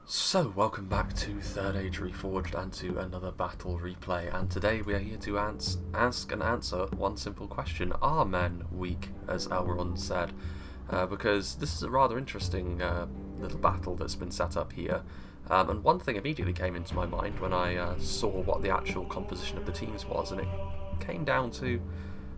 So, welcome back to 3rd Age Reforged and to another battle replay, and today we are here to ask and answer one simple question: are men weak, as ELROND said? Because this is a rather interesting little battle that's been set up here, and one thing immediately came into my mind when I saw what the actual composition of the teams was, and it came down to,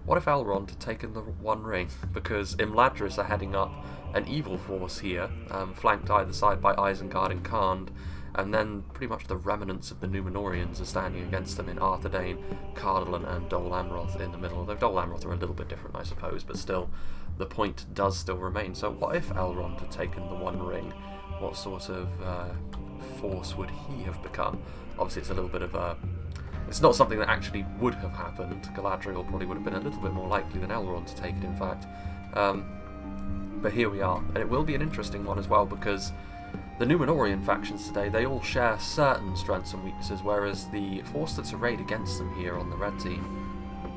what if ELROND had taken the One Ring? Because Imladris are heading up an evil force here, flanked either side by Isengard and Karnd, and then pretty much the remnants of the Númenóreans are standing against them in Arthedain, Cardolan and Dol Amroth in the middle, although Dol Amroth are a little bit different, I suppose, but still, the point does still remain. So what if ELROND had taken the One Ring? What sort of force would he have become? Obviously it's a little bit of a... It's not something that actually would have happened. Galadriel probably would have been a little bit more likely than Elrond to take it, in fact. But here we are, and it will be an interesting one as well, because the Númenórean factions today, they all share certain strengths and weaknesses, whereas the force that's arrayed against them here on the red team,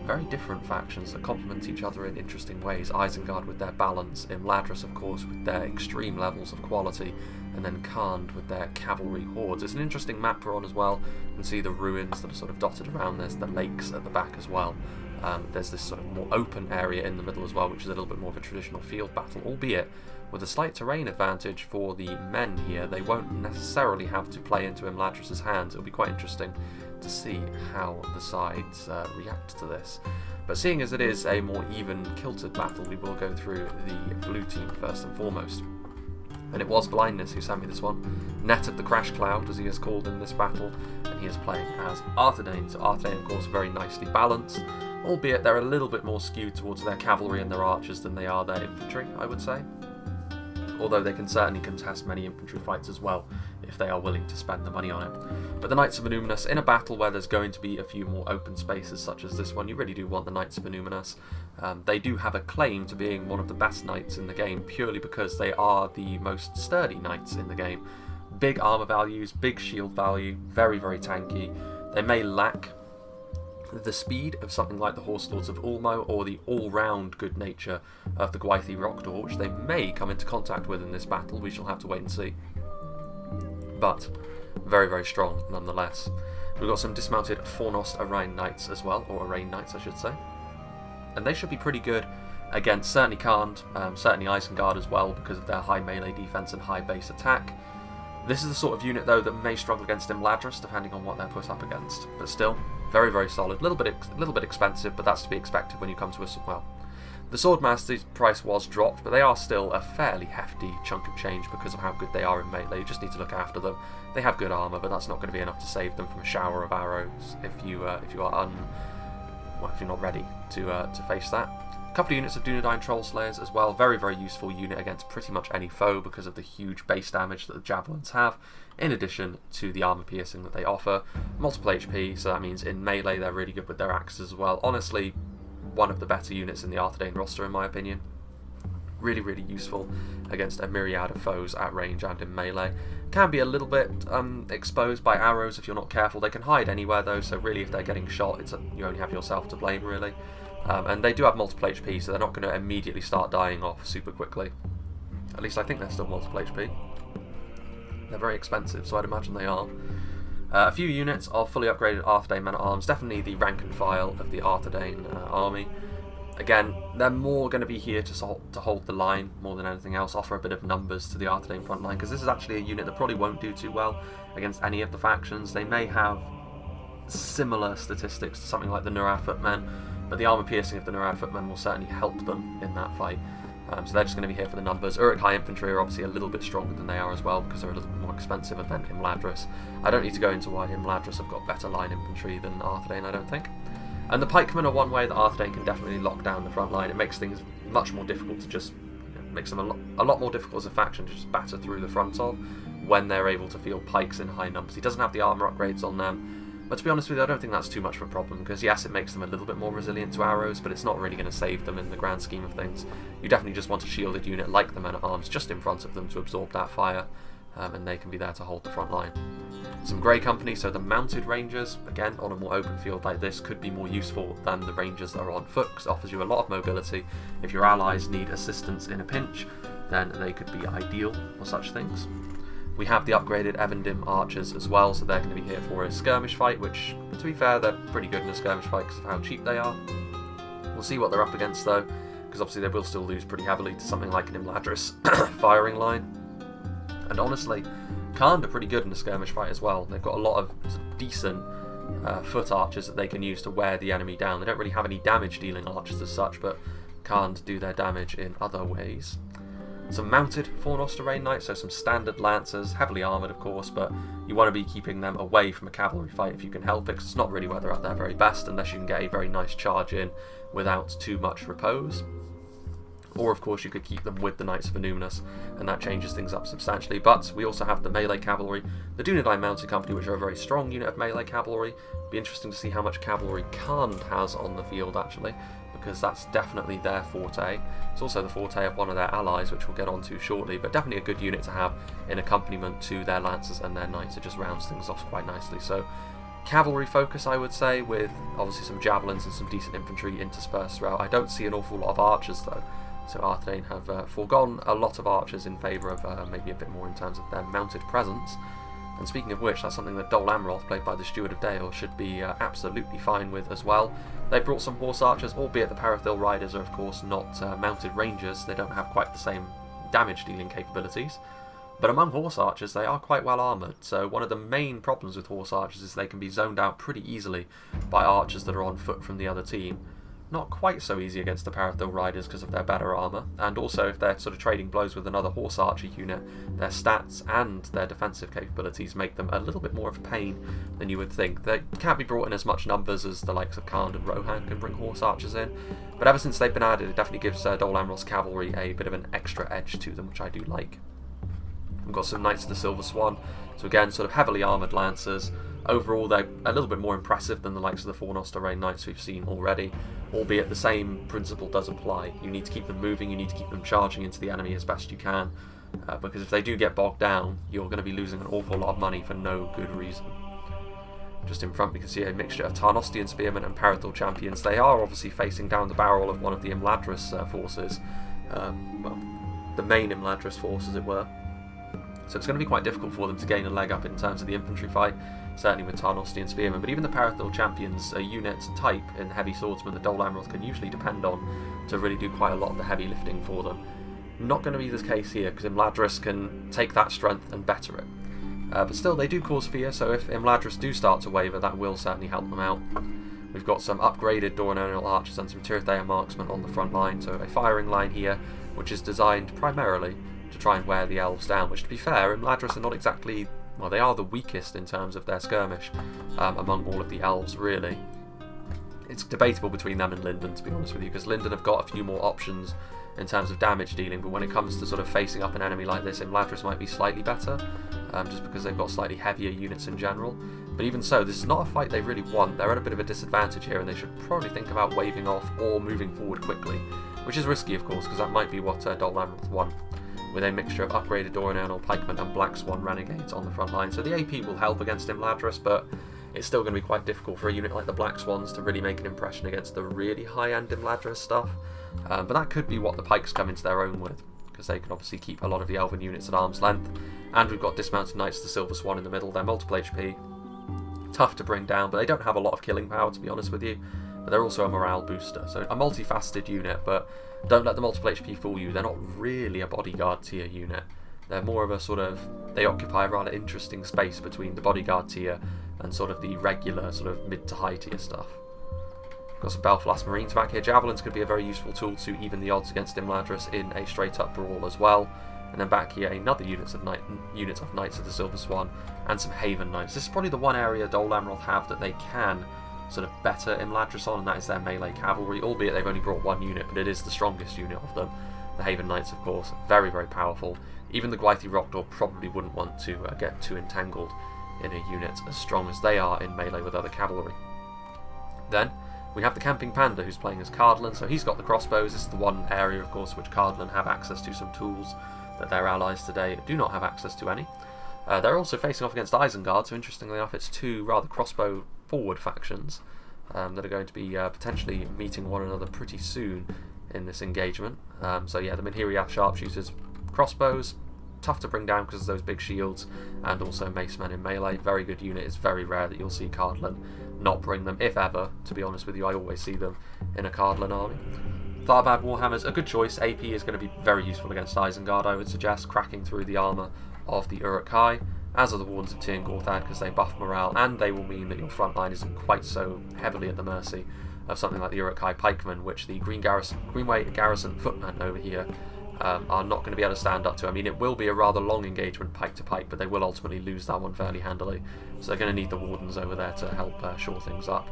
very different factions that complement each other in interesting ways. Isengard with their balance, Imladris of course with their extreme levels of quality, and then Karnd with their cavalry hordes. It's an interesting map we're on as well. You can see the ruins that are sort of dotted around. There's the lakes at the back as well. There's this sort of more open area in the middle as well, which is a little bit more of a traditional field battle, albeit with a slight terrain advantage for the men here. They won't necessarily have to play into Imladris' hands. It'll be quite interesting to see how the sides react to this. But seeing as it is a more even kilted battle, we will go through the blue team first and foremost. And it was Blindness who sent me this one. Net of the Crash Cloud, as he is called in this battle, and he is playing as Arthedain. So Arthedain, of course, very nicely balanced, albeit they're a little bit more skewed towards their cavalry and their archers than they are their infantry, I would say. Although they can certainly contest many infantry fights as well, if they are willing to spend the money on it. But the Knights of Annúminas, in a battle where there's going to be a few more open spaces such as this one, you really do want the Knights of Annúminas. They do have a claim to being one of the best knights in the game, purely because they are the most sturdy knights in the game. Big armor values, big shield value, very, very tanky. They may lack the speed of something like the Horse Lords of Ulmo, or the all-round good nature of the Gwythi Rockdor, which they may come into contact with in this battle. We shall have to wait and see. But very, very strong nonetheless. We've got some dismounted Fornost Arain Knights as well, or Arain Knights I should say. And they should be pretty good against certainly Karnd, certainly Isengard as well, because of their high melee defense and high base attack. This is the sort of unit though that may struggle against Imladris, depending on what they're put up against. But still, very, very solid. A little bit expensive, but that's to be expected when you come to a... well, the Swordmaster's price was dropped, but they are still a fairly hefty chunk of change because of how good they are in melee. You just need to look after them. They have good armor, but that's not going to be enough to save them from a shower of arrows if you're not ready to face that. A couple of units of Dunedain Trollslayers as well. Very, very useful unit against pretty much any foe because of the huge base damage that the javelins have, in addition to the armor piercing that they offer. Multiple HP, so that means in melee they're really good with their axes as well. Honestly, one of the better units in the Arthedain roster in my opinion. Really, really useful against a myriad of foes at range and in melee. Can be a little bit exposed by arrows if you're not careful. They can hide anywhere though, so really if they're getting shot, you only have yourself to blame really. And they do have multiple HP, so they're not going to immediately start dying off super quickly. At least I think they're still multiple HP. They're very expensive, so I'd imagine they are. A few units of fully upgraded Arthedain men-at-arms, definitely the rank and file of the Arthedain army. Again, they're more going to be here to hold the line more than anything else, offer a bit of numbers to the Arthedain front line, because this is actually a unit that probably won't do too well against any of the factions. They may have similar statistics to something like the Nuar footmen, but the armor piercing of the Nuar footmen will certainly help them in that fight. So they're just going to be here for the numbers. Uruk High Infantry are obviously a little bit stronger than they are as well, because they're a little bit more expensive than Imladris. I don't need to go into why Imladris have got better line infantry than Arthedain, I don't think. And the pikemen are one way that Arthedain can definitely lock down the front line. It makes things much more difficult to just... makes them a lot more difficult as a faction to just batter through the front of when they're able to field pikes in high numbers. He doesn't have the armor upgrades on them. But to be honest with you, I don't think that's too much of a problem, because yes, it makes them a little bit more resilient to arrows, but it's not really going to save them in the grand scheme of things. You definitely just want a shielded unit like the men-at-arms just in front of them to absorb that fire, and they can be there to hold the front line. Some Grey Company, so the mounted rangers, again, on a more open field like this, could be more useful than the rangers that are on foot, because it offers you a lot of mobility. If your allies need assistance in a pinch, then they could be ideal for such things. We have the upgraded Evendim archers as well, so they're going to be here for a skirmish fight, which, to be fair, they're pretty good in a skirmish fight because of how cheap they are. We'll see what they're up against though, because obviously they will still lose pretty heavily to something like an Imladris firing line. And honestly, Khand are pretty good in a skirmish fight as well. They've got a lot of decent foot archers that they can use to wear the enemy down. They don't really have any damage dealing archers as such, but Khand do their damage in other ways. Some mounted Arthedain knights, so some standard lancers, heavily armoured of course, but you want to be keeping them away from a cavalry fight if you can help it, because it's not really where they're at their very best unless you can get a very nice charge in without too much repose. Or of course you could keep them with the Knights of Innuminus, and that changes things up substantially. But we also have the melee cavalry, the Dunedain Mounted Company, which are a very strong unit of melee cavalry. Be interesting to see how much cavalry Khand has on the field actually, because that's definitely their forte. It's also the forte of one of their allies, which we'll get onto shortly, but definitely a good unit to have in accompaniment to their lancers and their knights. It just rounds things off quite nicely. So cavalry focus, I would say, with obviously some javelins and some decent infantry interspersed throughout. I don't see an awful lot of archers though, so Arthedain have foregone a lot of archers in favour of maybe a bit more in terms of their mounted presence. And speaking of which, that's something that Dol Amroth, played by the Steward of Dale, should be absolutely fine with as well. They brought some horse archers, albeit the Parathil riders are of course not mounted rangers. They don't have quite the same damage dealing capabilities. But among horse archers, they are quite well armoured, so one of the main problems with horse archers is they can be zoned out pretty easily by archers that are on foot from the other team. Not quite so easy against the Parathil riders because of their better armour, and also if they're sort of trading blows with another horse archer unit, their stats and their defensive capabilities make them a little bit more of a pain than you would think. They can't be brought in as much numbers as the likes of Khand and Rohan can bring horse archers in, but ever since they've been added, it definitely gives Dol Amroth's cavalry a bit of an extra edge to them, which I do like. We've got some Knights of the Silver Swan, so again, sort of heavily armoured lancers. Overall, they're a little bit more impressive than the likes of the Arthedain Knights we've seen already, albeit the same principle does apply. You need to keep them moving, you need to keep them charging into the enemy as best you can, because if they do get bogged down, you're going to be losing an awful lot of money for no good reason. Just in front we can see a mixture of Tarnostian Spearmen and Parathil Champions. They are obviously facing down the barrel of one of the Imladris forces, well, the main Imladris force as it were. So it's going to be quite difficult for them to gain a leg up in terms of the infantry fight, certainly with Tarnostian Spearmen, but even the Parathil Champions, a unit type in Heavy Swordsman that Dol Amroth can usually depend on to really do quite a lot of the heavy lifting for them. Not going to be the case here, because Imladris can take that strength and better it. But still, they do cause fear, so if Imladris do start to waver, that will certainly help them out. We've got some upgraded Doranonial archers and some Tirthea marksmen on the front line, so a firing line here, which is designed primarily to try and wear the elves down, which to be fair, Imladris are not exactly, well, they are the weakest in terms of their skirmish among all of the elves really. It's debatable between them and Linden, to be honest with you, because Linden have got a few more options in terms of damage dealing, but when it comes to sort of facing up an enemy like this, Imladris might be slightly better, just because they've got slightly heavier units in general. But even so, this is not a fight they really want. They're at a bit of a disadvantage here, and they should probably think about waving off or moving forward quickly, which is risky of course, because that might be what Dol Amroth won, with a mixture of upgraded Doranonial pikemen and Black Swan renegades on the front line. So the AP will help against Imladris, but it's still going to be quite difficult for a unit like the Black Swans to really make an impression against the really high-end Imladris stuff. But that could be what the pikes come into their own with, because they can obviously keep a lot of the elven units at arm's length. And we've got dismounted Knights of the Silver Swan in the middle. They're multiple HP, tough to bring down, but they don't have a lot of killing power, to be honest with you. But they're also a morale booster, so a multifaceted unit, but don't let the multiple HP fool you. They're not really a bodyguard tier unit. They're more of a sort of, they occupy a rather interesting space between the bodyguard tier and sort of the regular sort of mid to high tier stuff. Got some Belfast Marines back here. Javelins could be a very useful tool to even the odds against Imladris in a straight up brawl as well. And then back here, another unit of Knights of the Silver Swan and some Haven Knights. This is probably the one area Dol Amroth have that they can sort of better Imladris on, and that is their melee cavalry, albeit they've only brought one unit, but it is the strongest unit of them. The Haven Knights, of course, very, very powerful. Even the Gwythi Rockdor probably wouldn't want to get too entangled in a unit as strong as they are in melee with other cavalry. Then we have the Camping Panda, who's playing as Cardolan, so he's got the crossbows. This is the one area, of course, which Cardolan have access to some tools that their allies today do not have access to any. They're also facing off against Isengard, so interestingly enough, it's two rather crossbow forward factions that are going to be potentially meeting one another pretty soon in this engagement. So yeah, the Minhiriath sharpshooters, crossbows, tough to bring down because of those big shields, and also mace men in melee. Very good unit. It's very rare that you'll see Cardolan not bring them, if ever. To be honest with you, I always see them in a Cardolan army. Tharbad Warhammer's a good choice. AP is going to be very useful against Isengard, I would suggest, cracking through the armour of the Uruk-hai, as are the Wardens of Tir Gorthad, because they buff morale, and they will mean that your front line isn't quite so heavily at the mercy of something like the Uruk-hai pikemen, which the Greenway Garrison footmen over here are not going to be able to stand up to. I mean, it will be a rather long engagement pike to pike, but they will ultimately lose that one fairly handily, so they're going to need the Wardens over there to help shore things up.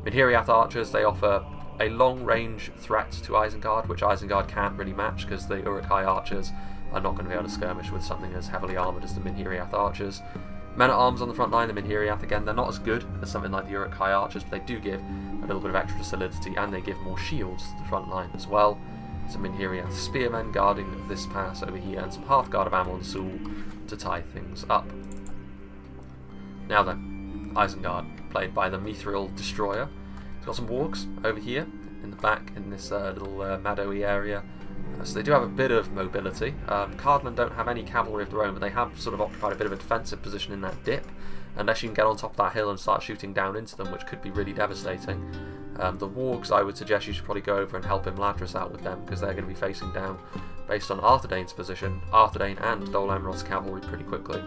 Minhiriath archers, they offer a long-range threat to Isengard, which Isengard can't really match because the Uruk-hai archers are not going to be able to skirmish with something as heavily armoured as the Minhiriath archers. Men-at-arms on the front line, the Minhiriath, again, they're not as good as something like the Uruk-hai archers, but they do give a little bit of extra solidity, and they give more shields to the front line as well. Some Minhiriath spearmen guarding this pass over here, and some half-guard of Amon Sul to tie things up. Now then, Isengard, played by the Mithril Destroyer. He's got some wargs over here in the back in this little meadowy area. So they do have a bit of mobility. Cardolan don't have any cavalry of their own, but they have sort of occupied a bit of a defensive position in that dip, unless you can get on top of that hill and start shooting down into them, which could be really devastating. The wargs, I would suggest you should probably go over and help Imladris out with them, because they're going to be facing down, based on Arthedain's position, Arthedain and Dol Amroth's cavalry pretty quickly.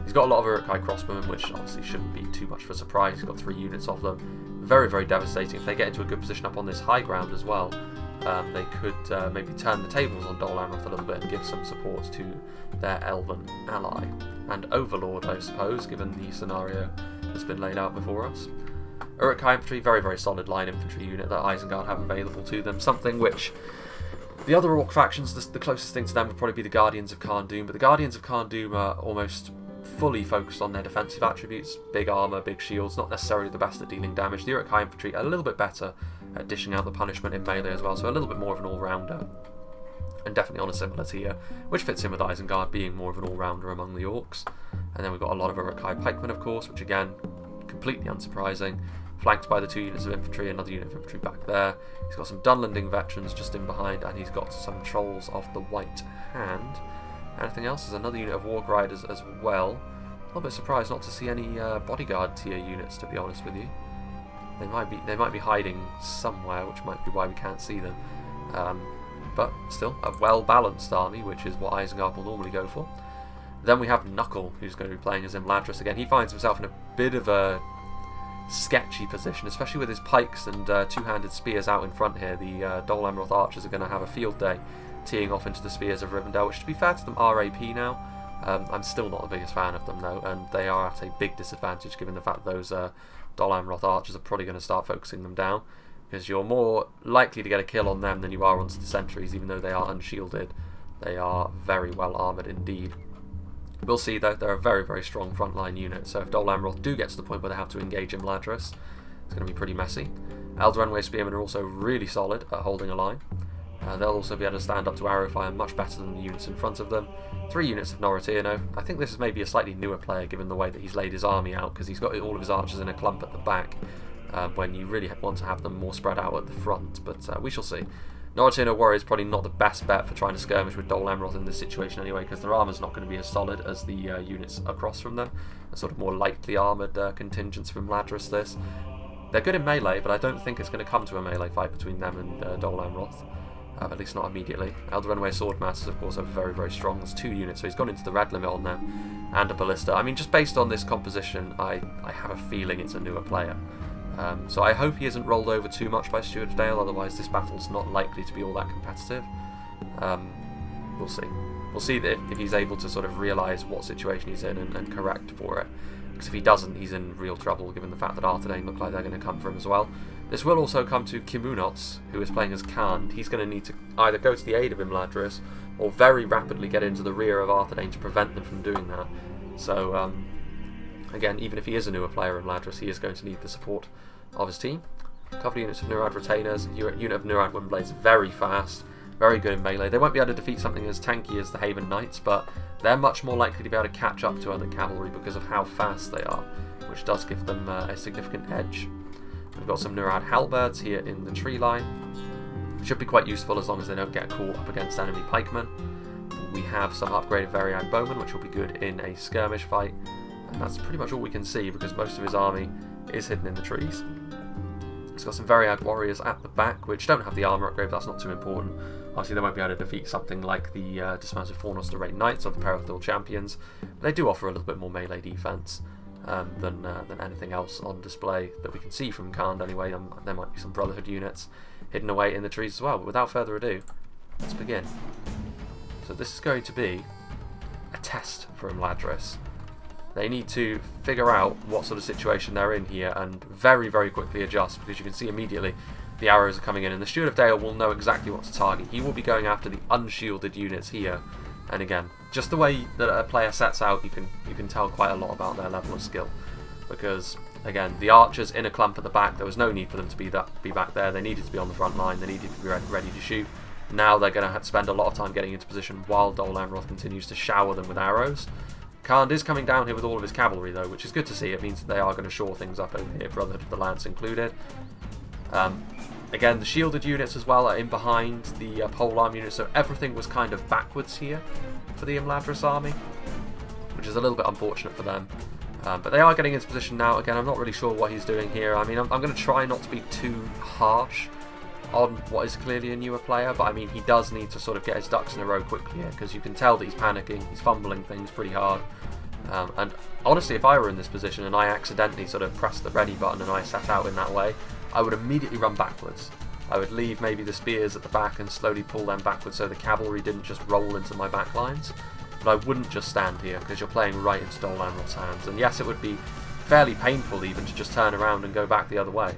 He's got a lot of Uruk-hai crossbowmen, which obviously shouldn't be too much of a surprise. He's got 3 units of them. Very, very devastating. If they get into a good position up on this high ground as well, they could maybe turn the tables on Dol Amroth a little bit and give some support to their elven ally. And Overlord, I suppose, given the scenario that's been laid out before us. Uruk-hai infantry, very, very solid line infantry unit that Isengard have available to them. Something which the other Orc factions, the closest thing to them would probably be the Guardians of Kharn Dûm, but the Guardians of Kharn Dûm are almost fully focused on their defensive attributes. Big armour, big shields, not necessarily the best at dealing damage. The Uruk-hai infantry a little bit better at dishing out the punishment in melee as well, so a little bit more of an all-rounder. And definitely on a similar tier, which fits in with Isengard being more of an all-rounder among the Orcs. And then we've got a lot of Uruk-hai pikemen, of course, which again, completely unsurprising. Flanked by the 2 units of infantry, another unit of infantry back there. He's got some Dunlanding veterans just in behind, and he's got some trolls of the White Hand. Anything else? There's another unit of Warg Riders as well. A little bit surprised not to see any bodyguard tier units, to be honest with you. They might be hiding somewhere, which might be why we can't see them. But still, a well-balanced army, which is what Isengard will normally go for. Then we have Knuckle, who's going to be playing as Imladris again. He finds himself in a bit of a sketchy position, especially with his pikes and 2-handed spears out in front here. The Dol Amroth archers are going to have a field day teeing off into the spears of Rivendell, which, to be fair to them, are AP now. I'm still not the biggest fan of them though, and they are at a big disadvantage given the fact that those Dol Amroth archers are probably going to start focusing them down, because you're more likely to get a kill on them than you are onto the sentries, even though they are unshielded. They are very well armoured indeed. We'll see though, they're a very, very strong frontline unit, so if Dol Amroth do get to the point where they have to engage Imladris, it's going to be pretty messy. Eldraenway Spearmen are also really solid at holding a line. They'll also be able to stand up to arrow fire much better than the units in front of them. 3 units of Noritino. I think this is maybe a slightly newer player given the way that he's laid his army out, because he's got all of his archers in a clump at the back, when you really want to have them more spread out at the front, but we shall see. Noritino Warrior is probably not the best bet for trying to skirmish with Dol Amroth in this situation anyway, because their armour's not going to be as solid as the units across from them. A sort of more lightly armoured contingents from Imladris this. They're good in melee, but I don't think it's going to come to a melee fight between them and Dol Amroth. At least not immediately. Eldraenway Swordmasters, of course, are very, very strong. There's 2 units, so he's gone into the red limit on them, and a ballista. I mean, just based on this composition, I have a feeling it's a newer player. So I hope he isn't rolled over too much by Steward of Dale, otherwise this battle's not likely to be all that competitive. We'll see. We'll see if he's able to sort of realise what situation he's in and correct for it. Because if he doesn't, he's in real trouble, given the fact that Arthedain look like they're going to come for him as well. This will also come to Kimunots, who is playing as Khand. He's going to need to either go to the aid of Imladris, or very rapidly get into the rear of Arthedain to prevent them from doing that. So, again, even if he is a newer player in Imladris, he is going to need the support of his team. Covered units of Nurad Retainers, unit of Nurad Windblades, very fast, very good in melee. They won't be able to defeat something as tanky as the Haven Knights, but they're much more likely to be able to catch up to other cavalry because of how fast they are, which does give them a significant edge. We've got some Nurad Halberds here in the tree line. Should be quite useful as long as they don't get caught up against enemy pikemen. we have some upgraded Variag Bowmen, which will be good in a skirmish fight. And that's pretty much all we can see because most of his army is hidden in the trees. He's got some Variag Warriors at the back, which don't have the armor upgrade, but that's not too important. Obviously, they won't be able to defeat something like the Dismounted Fornoster Raid Knights or the Perithil Champions, but they do offer a little bit more melee defense than anything else on display that we can see from Khand anyway. There might be some Brotherhood units hidden away in the trees as well, but without further ado, let's begin. So this is going to be a test for Imladris. They need to figure out what sort of situation they're in here and very, very quickly adjust, because you can see immediately the arrows are coming in, and the Steward of Dale will know exactly what to target. He will be going after the unshielded units here, and again, just the way that a player sets out, you can tell quite a lot about their level of skill, because again, the archers in a clump at the back, there was no need for them to be back there. They needed to be on the front line, they needed to be ready to shoot. Now they're going to have to spend a lot of time getting into position while Dol Amroth continues to shower them with arrows. Khand is coming down here with all of his cavalry though, which is good to see. It means that they are going to shore things up over here, Brotherhood of the Lance included. Again, the shielded units as well are in behind the polearm units, so everything was kind of backwards here for the Imladris army, which is a little bit unfortunate for them. But they are getting into position now. Again, I'm not really sure what he's doing here. I mean, I'm going to try not to be too harsh on what is clearly a newer player, but I mean, he does need to sort of get his ducks in a row quickly here, because you can tell that he's panicking, he's fumbling things pretty hard. And honestly, if I were in this position and I accidentally sort of pressed the ready button and I sat out in that way, I would immediately run backwards. I would leave maybe the spears at the back and slowly pull them backwards so the cavalry didn't just roll into my back lines. But I wouldn't just stand here, because you're playing right into Dol Amroth's hands. And yes, it would be fairly painful even to just turn around and go back the other way.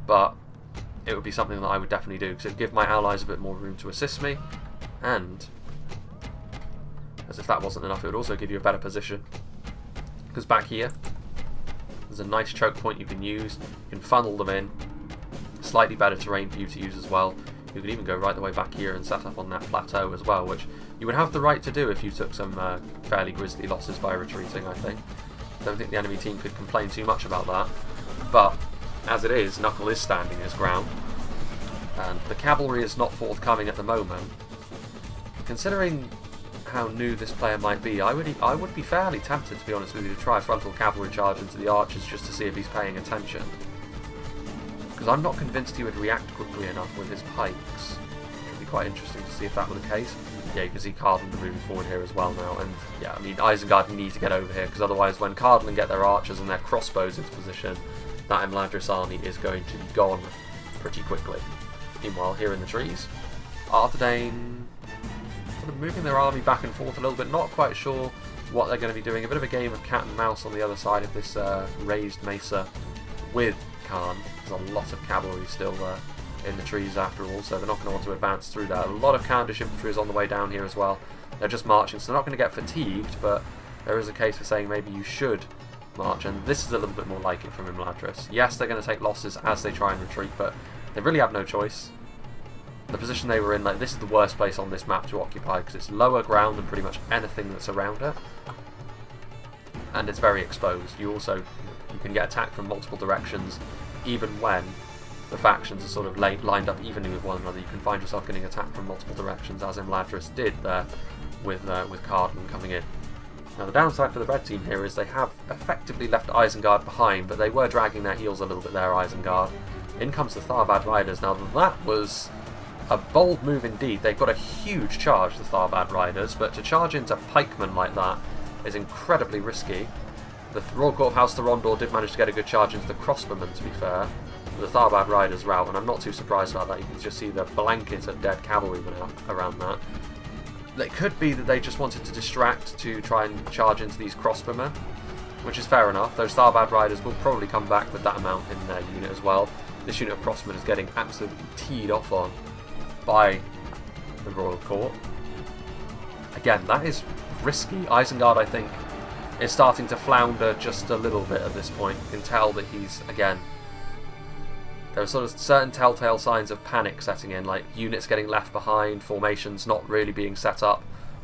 But it would be something that I would definitely do, because it would give my allies a bit more room to assist me, and as if that wasn't enough, it would also give you a better position, because back here there's a nice choke point you can use. You can funnel them in, slightly better terrain for you to use as well. You can even go right the way back here and set up on that plateau as well, which you would have the right to do if you took some fairly grisly losses by retreating, I think. Don't think the enemy team could complain too much about that, but as it is, Knuckle is standing his ground, and the cavalry is not forthcoming at the moment. Considering how new this player might be, I would be fairly tempted, to be honest with you, to try a frontal cavalry charge into the archers just to see if he's paying attention. Because I'm not convinced he would react quickly enough with his pikes. It would be quite interesting to see if that were the case. Yeah, you can see Cardolan moving forward here as well now, and yeah, I mean, Isengard need to get over here, because otherwise when Cardolan get their archers and their crossbows into position, that Imladris army is going to be gone pretty quickly. Meanwhile, here in the trees, Arthedain sort of moving their army back and forth a little bit, not quite sure what they're going to be doing. A bit of a game of cat and mouse on the other side of this raised mesa with Khand. There's a lot of cavalry still in the trees after all, so they're not going to want to advance through that. A lot of Khandish infantry is on the way down here as well. They're just marching, so they're not going to get fatigued, but there is a case for saying maybe you should march, and this is a little bit more like it from Imladris. Yes, they're going to take losses as they try and retreat, but they really have no choice. The position they were in, like, this is the worst place on this map to occupy, because it's lower ground than pretty much anything that's around it, and it's very exposed. You can get attacked from multiple directions, even when the factions are sort of lined up evenly with one another. You can find yourself getting attacked from multiple directions, as Imladris did there with Cardolan coming in. Now the downside for the red team here is they have effectively left Isengard behind, but they were dragging their heels a little bit there, Isengard. In comes the Tharbad Riders. Now that was a bold move indeed. They've got a huge charge, the Tharbad Riders, but to charge into pikemen like that is incredibly risky. The Royal Court of House Thorondor did manage to get a good charge into the crossbowmen, to be fair. The Tharbad Riders rout, and I'm not too surprised about that. You can just see the blanket of dead cavalrymen around that. It could be that they just wanted to distract to try and charge into these crossbowmen, which is fair enough. Those Tharbad Riders will probably come back with that amount in their unit as well. This unit of crossbowmen is getting absolutely teed off on by the Royal Court. Again, that is risky. Isengard, I think, is starting to flounder just a little bit at this point. You can tell that he's, again, there are sort of certain telltale signs of panic setting in, like units getting left behind, formations not really being set up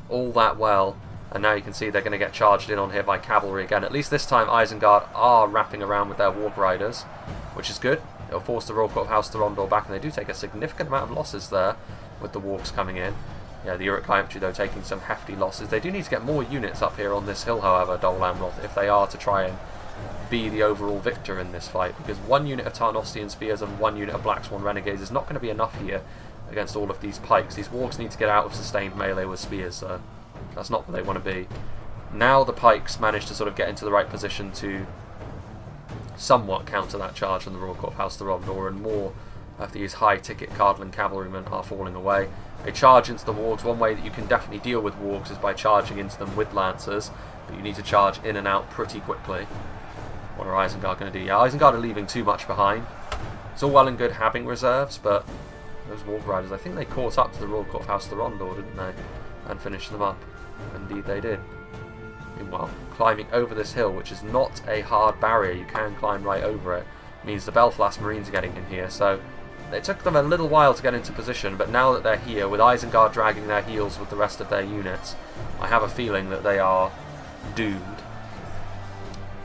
all that well, and now you can see they're going to get charged in on here by cavalry again. At least this time Isengard are wrapping around with their Warp Riders, which is good. It'll force the Royal Court of House Thorondor back, and they do take a significant amount of losses there with the Wargs coming in. Yeah, the Uruk-hai infantry, though, taking some hefty losses. They do need to get more units up here on this hill, however, Dol Amroth, if they are to try and be the overall victor in this fight, because 1 unit of Tarnostian Spears and 1 unit of Black Swan Renegades is not going to be enough here against all of these pikes. These wargs need to get out of sustained melee with spears, so that's not where they want to be. Now the pikes manage to sort of get into the right position to somewhat counter that charge from the Royal Court of House Therombor, and more of these high-ticket Cardolan cavalrymen are falling away. They charge into the wargs. One way that you can definitely deal with wargs is by charging into them with lancers, but you need to charge in and out pretty quickly. What are Isengard going to do? Yeah, Isengard are leaving too much behind. It's all well and good having reserves, but those Warg Riders, I think they caught up to the Royal Court of House Therombor, didn't they? And finished them up. Indeed they did. Meanwhile, climbing over this hill, which is not a hard barrier, you can climb right over it, means the Belfast Marines are getting in here, so it took them a little while to get into position, but now that they're here, with Isengard dragging their heels with the rest of their units, I have a feeling that they are doomed.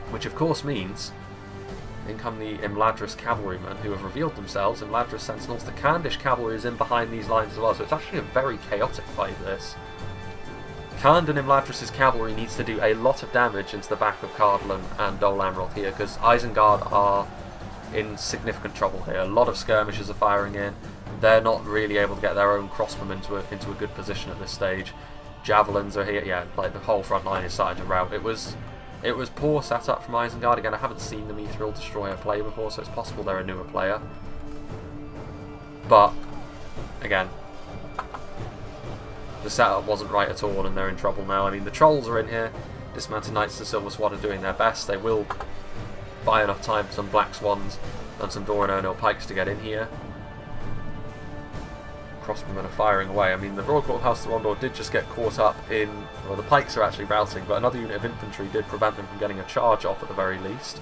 Which of course means, in come the Imladris cavalrymen, who have revealed themselves, Imladris Sentinels. The Khandish cavalry is in behind these lines as well, so it's actually a very chaotic fight, this. Khand and Imladris' cavalry needs to do a lot of damage into the back of Cardolan and Dol Amroth here, because Isengard are in significant trouble here. A lot of skirmishers are firing in. They're not really able to get their own crossbowmen into a good position at this stage. Javelins are here. Yeah, like the whole front line is starting to rout. It was poor setup from Isengard. Again, I haven't seen the Mithril Destroyer play before, so it's possible they're a newer player. But, again, the setup wasn't right at all, and they're in trouble now. I mean, the Trolls are in here. Dismounted Knights of the Silver Swan are doing their best. They will buy enough time for some Black Swans and some Doran Ernil Pikes to get in here. Crossbowmen are firing away. I mean, the Royal Court of House Therombor did just get caught up in... Well, the Pikes are actually routing, but another unit of infantry did prevent them from getting a charge off at the very least.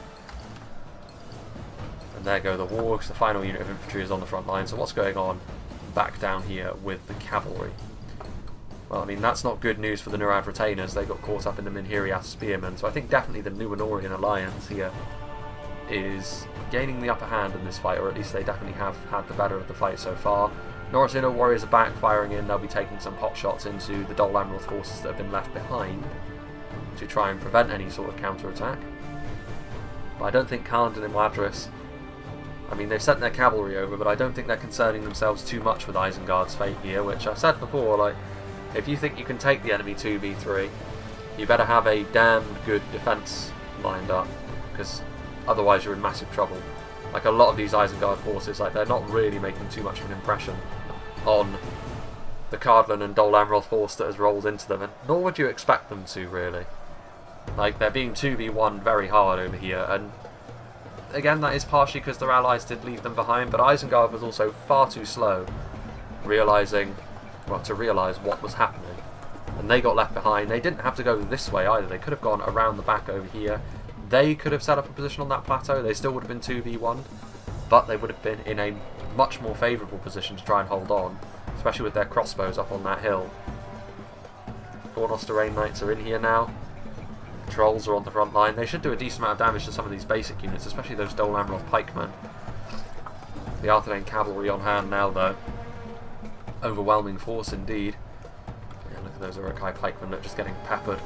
And there go the Wargs. The final unit of infantry is on the front line. So what's going on back down here with the cavalry? Well, I mean, that's not good news for the Nurad retainers. They got caught up in the Minhiriath spearmen. So I think definitely the Numenorian alliance here is gaining the upper hand in this fight, or at least they definitely have had the better of the fight so far. Norris Inno warriors are back firing in. They'll be taking some hot shots into the Dol Amroth forces that have been left behind to try and prevent any sort of counter-attack. But I don't think Khand and Imladris, I mean, they've sent their cavalry over, but I don't think they're concerning themselves too much with Isengard's fate here, which I've said before, like, if you think you can take the enemy 2v3, you better have a damn good defence lined up, because otherwise you're in massive trouble. Like, a lot of these Isengard forces, like, they're not really making too much of an impression on the Cardolan and Dol Amroth force that has rolled into them, and nor would you expect them to, really. Like, they're being 2v1 very hard over here, and again, that is partially because their allies did leave them behind, but Isengard was also far too slow to realise what was happening. And they got left behind. They didn't have to go this way either. They could have gone around the back over here. They could have set up a position on that plateau. They still would have been 2v1, but they would have been in a much more favourable position to try and hold on, especially with their crossbows up on that hill. Fornoster Knights are in here now. The Trolls are on the front line. They should do a decent amount of damage to some of these basic units, especially those Dol Amroth pikemen. The Arthedain cavalry on hand now, though. Overwhelming force indeed. Yeah, look at those Uruk-hai pikemen that are just getting peppered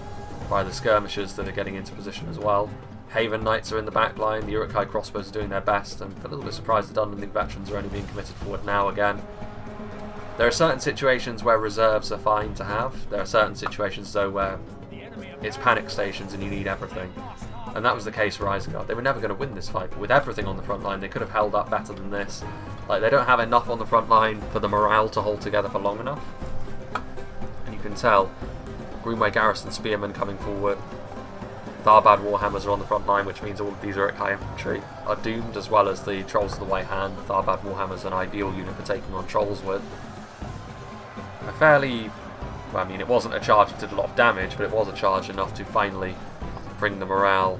by the skirmishers that are getting into position as well. Haven Knights are in the back line. The Uruk-hai crossbows are doing their best. I'm a little bit surprised the Dunlanding veterans are only being committed forward now again. There are certain situations where reserves are fine to have. There are certain situations, though, where it's panic stations and you need everything. And that was the case for Isengard. They were never going to win this fight, but with everything on the front line, they could have held up better than this. Like, they don't have enough on the front line for the morale to hold together for long enough. And you can tell, Greenway Garrison Spearmen coming forward. Tharbad Warhammers are on the front line, which means all of these Uruk-hai infantry are doomed, as well as the Trolls of the White Hand. The Tharbad Warhammers an ideal unit for taking on Trolls with. A fairly... Well, I mean, it wasn't a charge that did a lot of damage, but it was a charge enough to finally bring the morale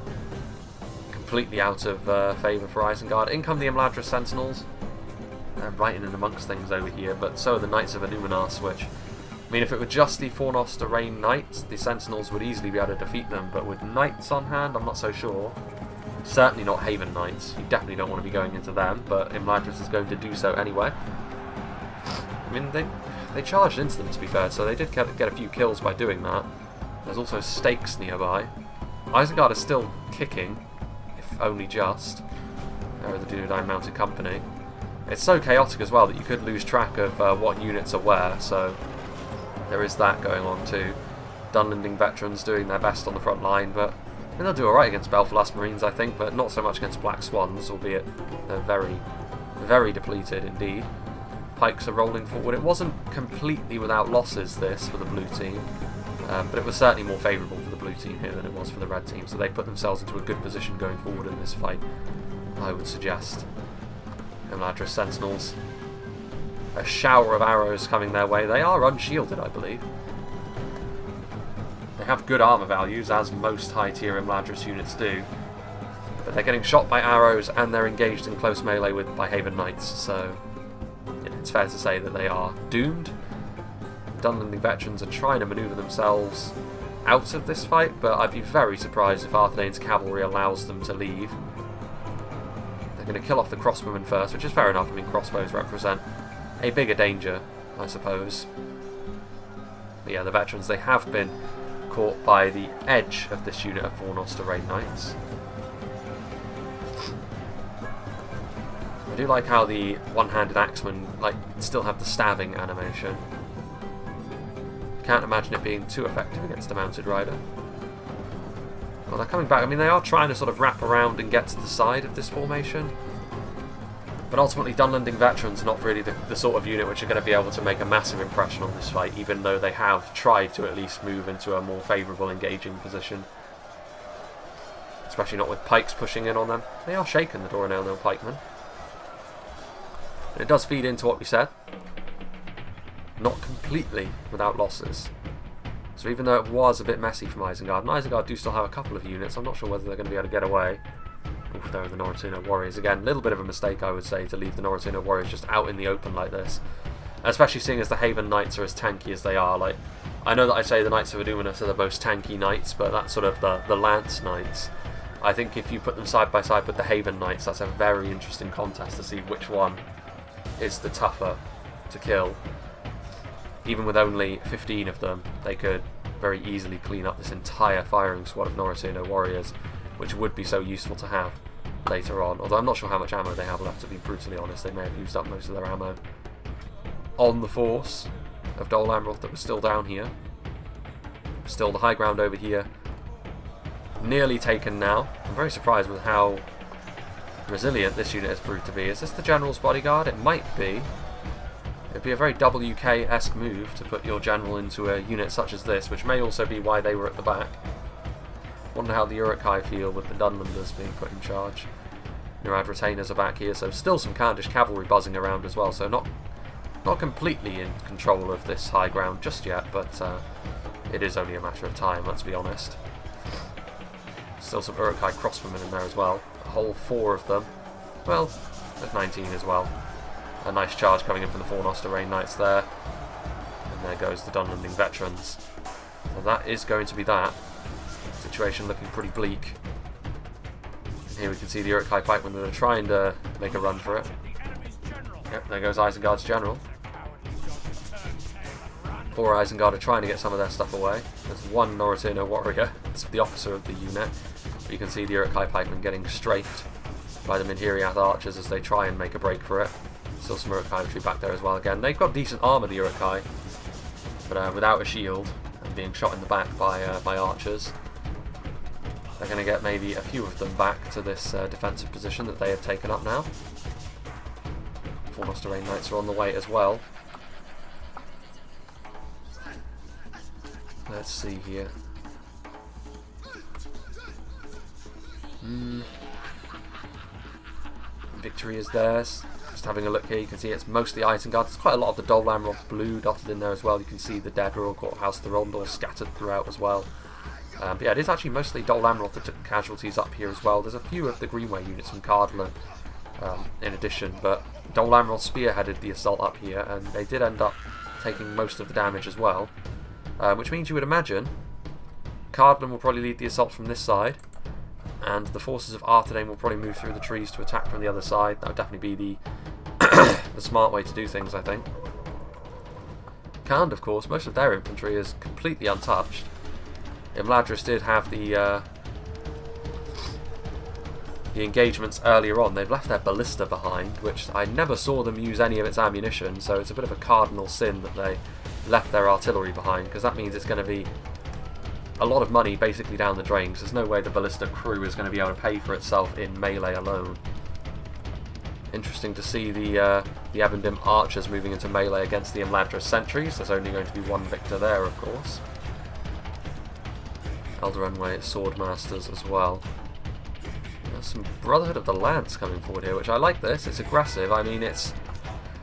completely out of favour for Isengard. In come the Imladris Sentinels. They're right in amongst things over here, but so are the Knights of Anuminas, which... I mean, if it were just the Fornoster Rain Knights, the Sentinels would easily be able to defeat them, but with Knights on hand, I'm not so sure. Certainly not Haven Knights. You definitely don't want to be going into them, but Imladris is going to do so anyway. I mean, They charged into them, to be fair, so they did get a few kills by doing that. There's also stakes nearby. Isengard is still kicking, if only just. There are the Dunedain Mounted Company. It's so chaotic as well that you could lose track of what units are where, so there is that going on too. Dunlending veterans doing their best on the front line, but I mean, they'll do alright against Belfast Marines, I think, but not so much against Black Swans, albeit they're very, very depleted indeed. Pikes are rolling forward. It wasn't completely without losses, this, for the blue team, but it was certainly more favourable for the blue team here than it was for the red team, so they put themselves into a good position going forward in this fight, I would suggest. Imladris Sentinels. A shower of arrows coming their way. They are unshielded, I believe. They have good armour values, as most high-tier Imladris units do, but they're getting shot by arrows and they're engaged in close melee by Haven Knights, so it's fair to say that they are doomed. Dunlending veterans are trying to manoeuvre themselves out of this fight, but I'd be very surprised if Arthedain's cavalry allows them to leave. They're going to kill off the crossbowmen first, which is fair enough. I mean, crossbows represent a bigger danger, I suppose. But yeah, the veterans, they have been caught by the edge of this unit of Fornoster Raid Knights. I do like how the one-handed axemen still have the stabbing animation. Can't imagine it being too effective against a mounted rider. Well, they're coming back. I mean, they are trying to sort of wrap around and get to the side of this formation. But ultimately, Dunlending veterans are not really the sort of unit which are going to be able to make a massive impression on this fight, even though they have tried to at least move into a more favourable engaging position. Especially not with pikes pushing in on them. They are shaking, the Doranel pikemen. And it does feed into what we said. Not completely without losses. So even though it was a bit messy from Isengard, and Isengard do still have a couple of units, I'm not sure whether they're going to be able to get away. Oof, there are the Noratuno Warriors again. A little bit of a mistake, I would say, to leave the Noratuno Warriors just out in the open like this. Especially seeing as the Haven Knights are as tanky as they are. I know that I say the Knights of Illuminus are the most tanky Knights, but that's sort of the Lance Knights. I think if you put them side by side with the Haven Knights, that's a very interesting contest to see which one is the tougher to kill. Even with only 15 of them, they could very easily clean up this entire firing squad of Noratuno Warriors, which would be so useful to have later on. Although I'm not sure how much ammo they have left, to be brutally honest. They may have used up most of their ammo on the force of Dol Amroth that was still down here. Still the high ground over here. Nearly taken now. I'm very surprised with how resilient this unit has proved to be. Is this the General's bodyguard? It might be. It'd be a very WK-esque move to put your general into a unit such as this, which may also be why they were at the back. Wonder how the Uruk-hai feel with the Dunlenders being put in charge. Nurad retainers are back here, so still some Khandish cavalry buzzing around as well, so not completely in control of this high ground just yet, but it is only a matter of time, let's be honest. Still some Uruk-hai crossbowmen in there as well. A whole 4 of them. Well, there's 19 as well. A nice charge coming in from the Fornoster Rain Knights there. And there goes the Dunlending veterans. So that is going to be that. Situation looking pretty bleak. And here we can see the Uruk-hai pikemen that are trying to make a run for it. Yep, there goes Isengard's general. Poor Isengard are trying to get some of their stuff away. There's one Noratuno warrior. It's the officer of the unit. But you can see the Uruk-hai pikemen getting strafed by the Minhiriath archers as they try and make a break for it. Still some Uruk-hai infantry back there as well again. They've got decent armour, the Uruk-hai, but without a shield and being shot in the back by archers. They're going to get maybe a few of them back to this defensive position that they have taken up now. Fornoster Rain Knights are on the way as well. Let's see here. Victory is theirs. Just having a look here, you can see it's mostly Isengard. There's quite a lot of the Dol Amroth blue dotted in there as well. You can see the dead Rural Courthouse, the Rondor scattered throughout as well. But yeah, it is actually mostly Dol Amroth that took casualties up here as well. There's a few of the Greenway units from Cardolan in addition, but Dol Amroth spearheaded the assault up here, and they did end up taking most of the damage as well. Which means you would imagine Cardolan will probably lead the assault from this side, and the forces of Arthedain will probably move through the trees to attack from the other side. That would definitely be the smart way to do things, I think. Khand, of course, most of their infantry is completely untouched. Imladris did have the engagements earlier on. They've left their ballista behind, which I never saw them use any of its ammunition, so it's a bit of a cardinal sin that they left their artillery behind, because that means it's going to be a lot of money basically down the drain, because there's no way the ballista crew is going to be able to pay for itself in melee alone. Interesting to see the Evendim archers moving into melee against the Imladris sentries. There's only going to be one victor there, of course. Eldarenway Swordmasters as well. There's some Brotherhood of the Lance coming forward here, which I like this. It's aggressive. I mean, it's...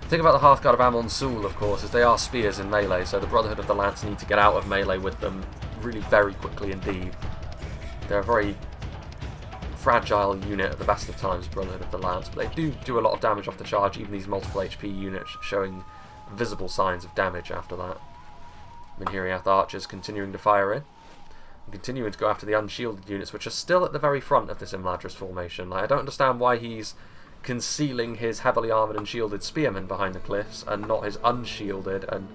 The thing about the Hearthguard of Amon Sul, of course, is they are spears in melee, so the Brotherhood of the Lance need to get out of melee with them really very quickly indeed. They're a very fragile unit at the best of times, Brotherhood of the Lance, but they do a lot of damage off the charge, even these multiple HP units showing visible signs of damage after that. Minhiriath archers continuing to fire in, and continuing to go after the unshielded units, which are still at the very front of this Imladris formation. Like, I don't understand why he's concealing his heavily armoured and shielded spearmen behind the cliffs, and not his unshielded and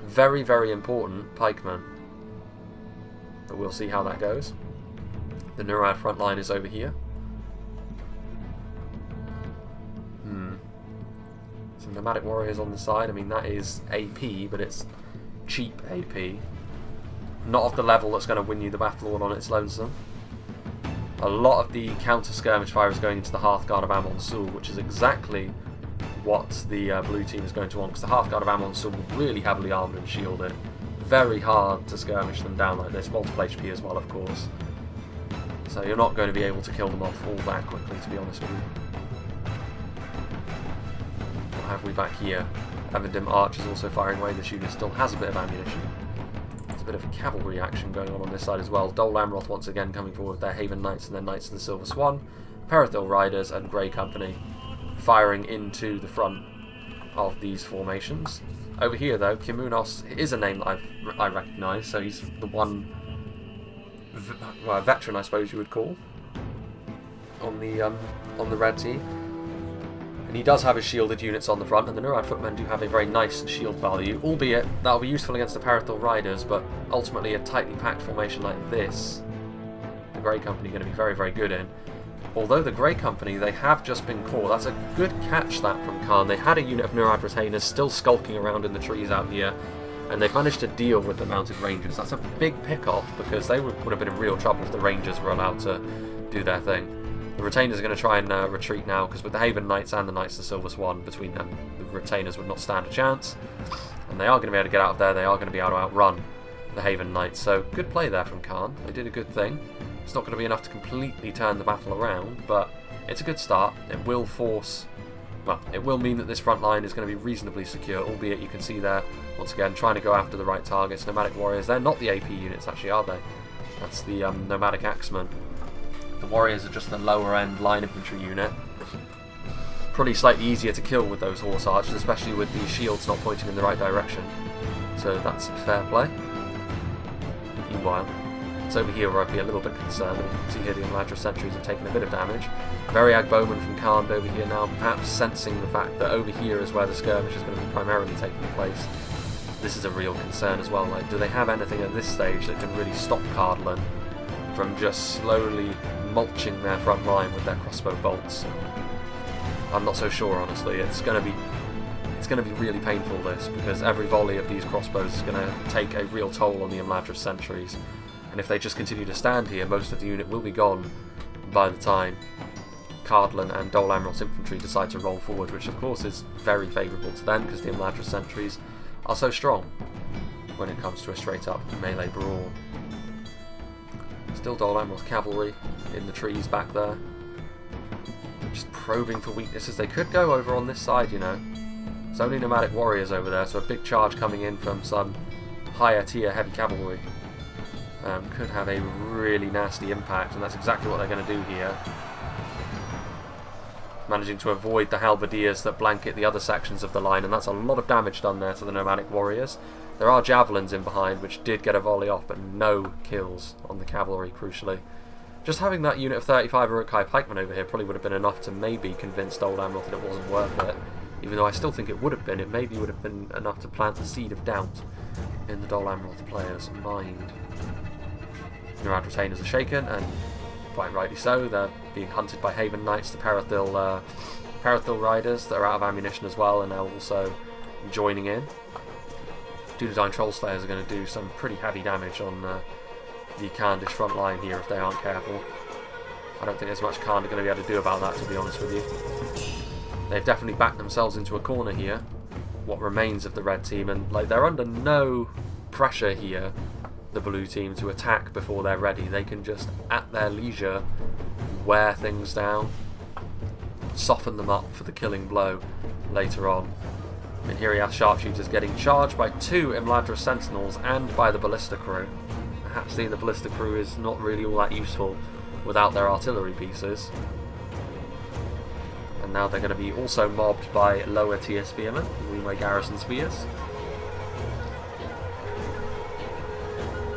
very, very important pikemen. But we'll see how that goes. The Nurad front line is over here. Some nomadic warriors on the side. I mean, that is AP, but it's cheap AP. Not of the level that's going to win you the battle all on its lonesome. A lot of the counter-skirmish fire is going into the Hearthguard of Amon Sul, which is exactly what the blue team is going to want, because the Hearthguard of Amon Sul are really heavily armoured and shielded. Very hard to skirmish them down like this. Multiple HP as well, of course. So you're not going to be able to kill them off all that quickly, to be honest with you. What have we back here? Evendim archers also firing away. This unit still has a bit of ammunition. There's a bit of cavalry action going on this side as well. Dol Amroth once again coming forward with their Haven Knights and their Knights of the Silver Swan. Perithil Riders and Grey Company firing into the front of these formations. Over here, though, Kimunos is a name that I recognise, so he's the one veteran, I suppose you would call, on the red team. And he does have his shielded units on the front, and the Nurad footmen do have a very nice shield value, albeit that'll be useful against the Perithil Riders, but ultimately a tightly packed formation like this, the Grey Company are going to be very, very good in. Although the Grey Company, they have just been caught. That's a good catch, that, from Khan. They had a unit of Nurad retainers still skulking around in the trees out here, and they've managed to deal with the mounted rangers. That's a big pick-off, because they would have been in real trouble if the rangers were allowed to do their thing. The retainers are going to try and retreat now, because with the Haven Knights and the Knights of the Silver Swan between them, the retainers would not stand a chance. And they are going to be able to get out of there. They are going to be able to outrun the Haven Knights. So good play there from Khan. They did a good thing. It's not going to be enough to completely turn the battle around, but it's a good start. It will force... Well, it will mean that this front line is going to be reasonably secure, albeit you can see there, once again, trying to go after the right targets. Nomadic Warriors, they're not the AP units, actually, are they? That's the Nomadic Axemen. The Warriors are just the lower-end line infantry unit. Probably slightly easier to kill with those Horse Archers, especially with the shields not pointing in the right direction. So that's fair play. Meanwhile, it's over here where I'd be a little bit concerned. You can see here the Imladris sentries have taken a bit of damage. Variag Bowman from Khand over here now, perhaps sensing the fact that over here is where the skirmish is going to be primarily taking place. This is a real concern as well. Like, do they have anything at this stage that can really stop Cardolan from just slowly mulching their front line with their crossbow bolts? I'm not so sure, honestly. It's going to be really painful, this, because every volley of these crossbows is going to take a real toll on the Imladris sentries. And if they just continue to stand here, most of the unit will be gone by the time Cardolan and Dol Amroth's infantry decide to roll forward, which of course is very favourable to them, because the Imladris sentries are so strong when it comes to a straight-up melee brawl. Still Dol Amroth's cavalry in the trees back there, just probing for weaknesses. They could go over on this side, you know. There's only nomadic warriors over there, so a big charge coming in from some higher tier heavy cavalry could have a really nasty impact, and that's exactly what they're going to do here. Managing to avoid the halberdiers that blanket the other sections of the line, and that's a lot of damage done there to the nomadic warriors. There are javelins in behind, which did get a volley off, but no kills on the cavalry, crucially. Just having that unit of 35 Uruk-hai pikemen over here probably would have been enough to maybe convince Dol Amroth that it wasn't worth it. Even though I still think it would have been, it maybe would have been enough to plant the seed of doubt in the Dol Amroth player's mind. Nurad retainers are shaken, and quite rightly so. They're being hunted by Haven Knights, the Parathil riders that are out of ammunition as well, and now also joining in. Dunedain Trollslayers are going to do some pretty heavy damage on the Khandish front line here if they aren't careful. I don't think there's much Khan are going to be able to do about that, to be honest with you. They've definitely backed themselves into a corner here, what remains of the red team, and like they're under no pressure here, the blue team, to attack before they're ready. They can just, at their leisure, wear things down, soften them up for the killing blow later on. And here he has sharpshooters getting charged by 2 Imladris sentinels and by the ballista crew. Perhaps the ballista crew is not really all that useful without their artillery pieces. And now they're going to be also mobbed by lower tier spearmen, Greenway Garrison spears.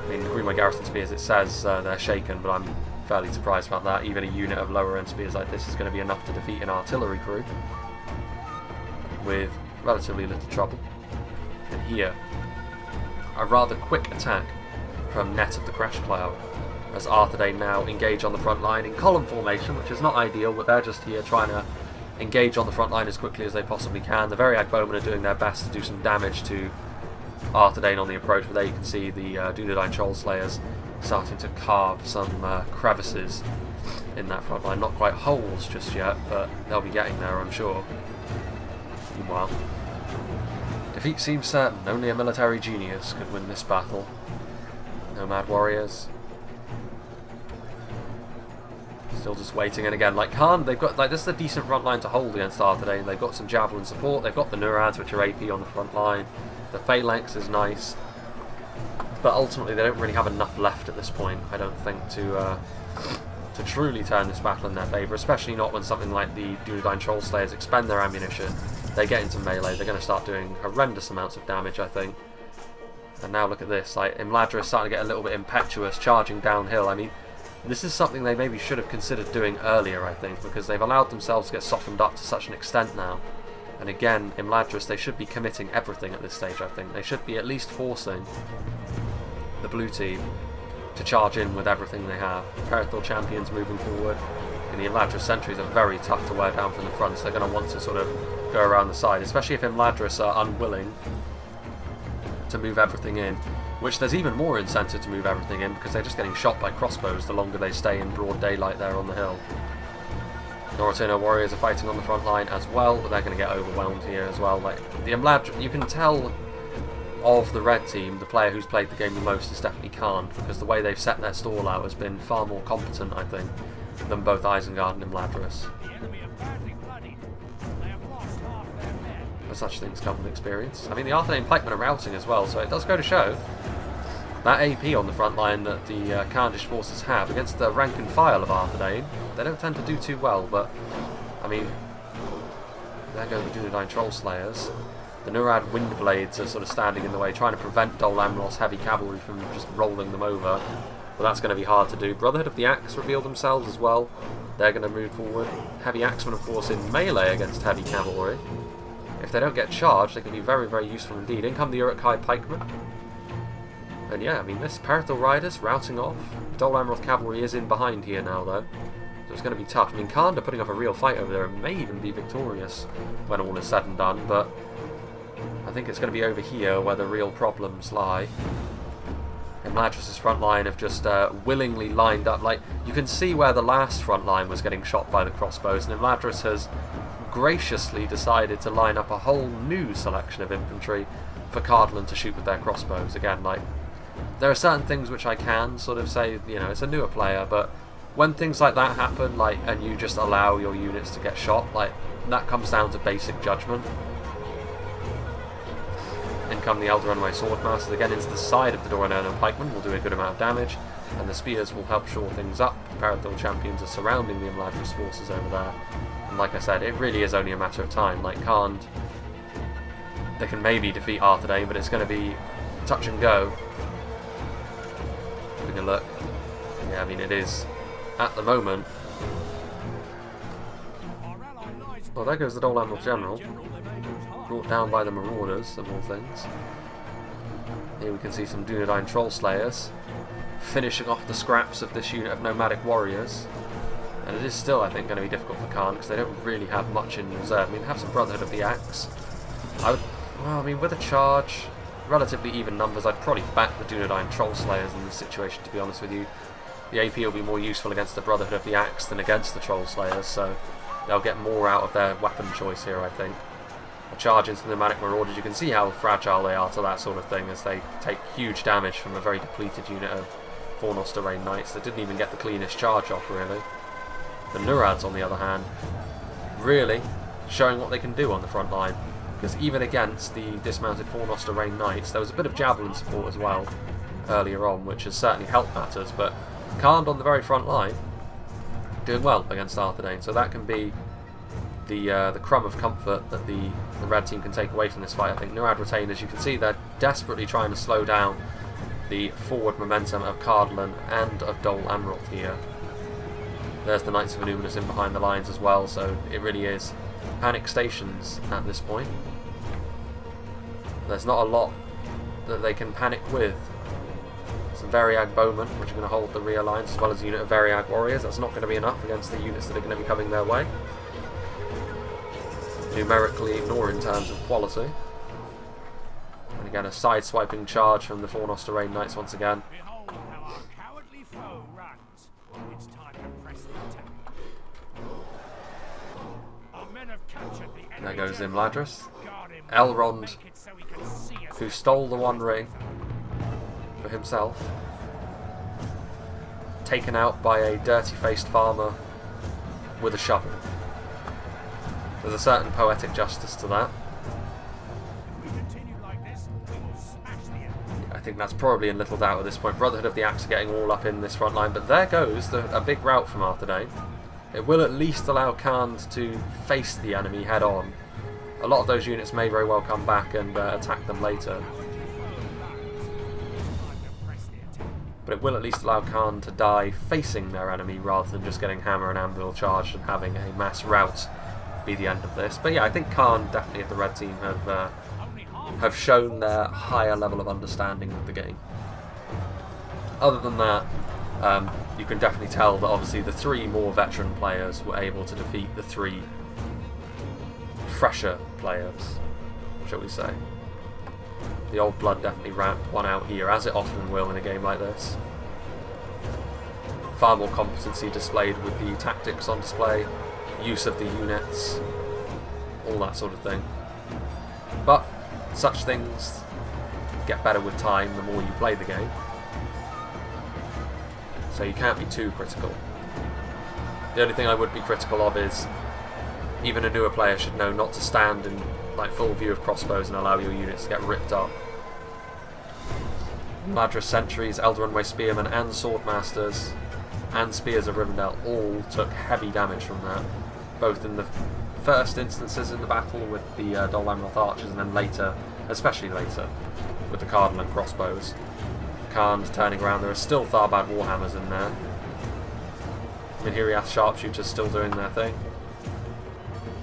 I mean, the Greenway Garrison spears, it says they're shaken, but I'm fairly surprised about that. Even a unit of lower end spears like this is going to be enough to defeat an artillery crew with relatively little trouble. And here, a rather quick attack from Net of the Crash Cloud, as Arthedain now engage on the front line in column formation, which is not ideal, but they're just here trying to engage on the front line as quickly as they possibly can. The Variag Bowmen are doing their best to do some damage to Arthedain on the approach, but there you can see the Dunedain Trollslayers starting to carve some crevices in that front line. Not quite holes just yet, but they'll be getting there, I'm sure. Meanwhile, defeat seems certain. Only a military genius could win this battle. Nomad warriors still just waiting, and again, like Khan, they've got, like, this is a decent front line to hold against Arthedain. They've got some javelin support, they've got the Nurads, which are AP on the front line, the Phalanx is nice, but ultimately they don't really have enough left at this point, I don't think, to truly turn this battle in their favour, especially not when something like the Dunedain Trollslayers expend their ammunition. They get into melee, they're going to start doing horrendous amounts of damage, I think. And now look at this, like Imladris starting to get a little bit impetuous, charging downhill. I mean, this is something they maybe should have considered doing earlier, I think, because they've allowed themselves to get softened up to such an extent now. And again, Imladris, they should be committing everything at this stage, I think. They should be at least forcing the blue team to charge in with everything they have. Parathil champions moving forward, and the Imladris sentries are very tough to wear down from the front, so they're going to want to sort of go around the side, especially if Imladris are unwilling to move everything in, which there's even more incentive to move everything in because they're just getting shot by crossbows the longer they stay in broad daylight there on the hill. Norotino warriors are fighting on the front line as well, but they're going to get overwhelmed here as well. Like the Imladris, you can tell of the red team, the player who's played the game the most is definitely Khan, because the way they've set their stall out has been far more competent, I think, than both Isengard and Imladris. But such things come with experience. I mean, the Arthedain pikemen are routing as well, so it does go to show that AP on the front line that the Khandish forces have against the rank and file of Arthedain. They don't tend to do too well, but I mean, there go the Dunedain Trollslayers. The Nurad Windblades are sort of standing in the way, trying to prevent Dol Amroth's heavy cavalry from just rolling them over. But that's going to be hard to do. Brotherhood of the Axe reveal themselves as well. They're going to move forward. Heavy Axemen, of course, in melee against heavy cavalry. If they don't get charged, they can be very, very useful indeed. In come the Uruk-hai pikemen. And yeah, I mean, this Parathil riders routing off. Dol Amroth cavalry is in behind here now, though. So it's going to be tough. I mean, Khanda putting up a real fight over there and may even be victorious when all is said and done, but I think it's going to be over here where the real problems lie. Imladris' front line have just willingly lined up. Like, you can see where the last front line was getting shot by the crossbows, and Imladris has graciously decided to line up a whole new selection of infantry for Cardolan to shoot with their crossbows. Again, like, there are certain things which I can sort of say, you know, it's a newer player, but when things like that happen, like, and you just allow your units to get shot, like, that comes down to basic judgment. In come the Elder Runaway Swordmasters again into the side of the Doranerno pikemen, will do a good amount of damage, and the spears will help shore things up. The Parathil champions are surrounding the Imladris forces over there, and like I said, it really is only a matter of time. Like, they can maybe defeat Arthedain, but it's going to be touch and go. Having a look, yeah, I mean, it is at the moment. Well, there goes the Dol Amroth General. brought down by the Marauders, of all things. Here we can see some Dunedain Troll Slayers finishing off the scraps of this unit of nomadic warriors. And it is still, I think, going to be difficult for Khan because they don't really have much in reserve. I mean, they have some Brotherhood of the Axe. Well, I mean, with a charge, relatively even numbers, I'd probably back the Dunedain Troll Slayers in this situation, to be honest with you. The AP will be more useful against the Brotherhood of the Axe than against the Troll Slayers, so they'll get more out of their weapon choice here, I think. A charge into the nomadic Marauders, you can see how fragile they are to that sort of thing, as they take huge damage from a very depleted unit of Arthedain Knights that didn't even get the cleanest charge off, really. The Nurads, on the other hand, really showing what they can do on the front line. Because even against the dismounted Arthedain Knights, there was a bit of javelin support as well earlier on, which has certainly helped matters, but Khand on the very front line doing well against Arthedain, so that can be the crumb of comfort that the red team can take away from this fight. I think Nurad retain, as you can see, they're desperately trying to slow down the forward momentum of Cardolan and of Dol Amroth here. There's the Knights of Illuminus in behind the lines as well, so it really is panic stations at this point. There's not a lot that they can panic with. Some Variag Bowmen, which are going to hold the rear lines, as well as a unit of Variag Warriors. That's not going to be enough against the units that are going to be coming their way, numerically nor in terms of quality. And again, a side-swiping charge from the Arthedain Knights once again. There goes Imladris. ELROND, who stole the One Ring for himself, taken out by a dirty-faced farmer with a shovel. There's a certain poetic justice to that. I think that's probably in little doubt at this point. Brotherhood of the Axe are getting all up in this front line, but there goes a big rout from Arthedain. It will at least allow Khand to face the enemy head on. A lot of those units may very well come back and attack them later, but it will at least allow Khand to die facing their enemy rather than just getting hammer and anvil charged and having a mass rout be the end of this. But yeah, I think Khand definitely, of the red team, have shown their higher level of understanding of the game. Other than that, you can definitely tell that obviously the three more veteran players were able to defeat the three fresher players, shall we say. The old blood definitely ramped one out here, as it often will in a game like this. Far more competency displayed with the tactics on display, use of the units, all that sort of thing. But such things get better with time the more you play the game, so you can't be too critical. The only thing I would be critical of is even a newer player should know not to stand in like full view of crossbows and allow your units to get ripped up. Imladris Sentries, Elder Runway Spearmen and Swordmasters and Spears of Rivendell all took heavy damage from that, both in the first instances in the battle with the Dol Amroth Archers, and then later, especially later, with the Cardolan crossbows. Khand turning around, there are still Tharbad Warhammers in there. Minhiriath Sharpshooters still doing their thing.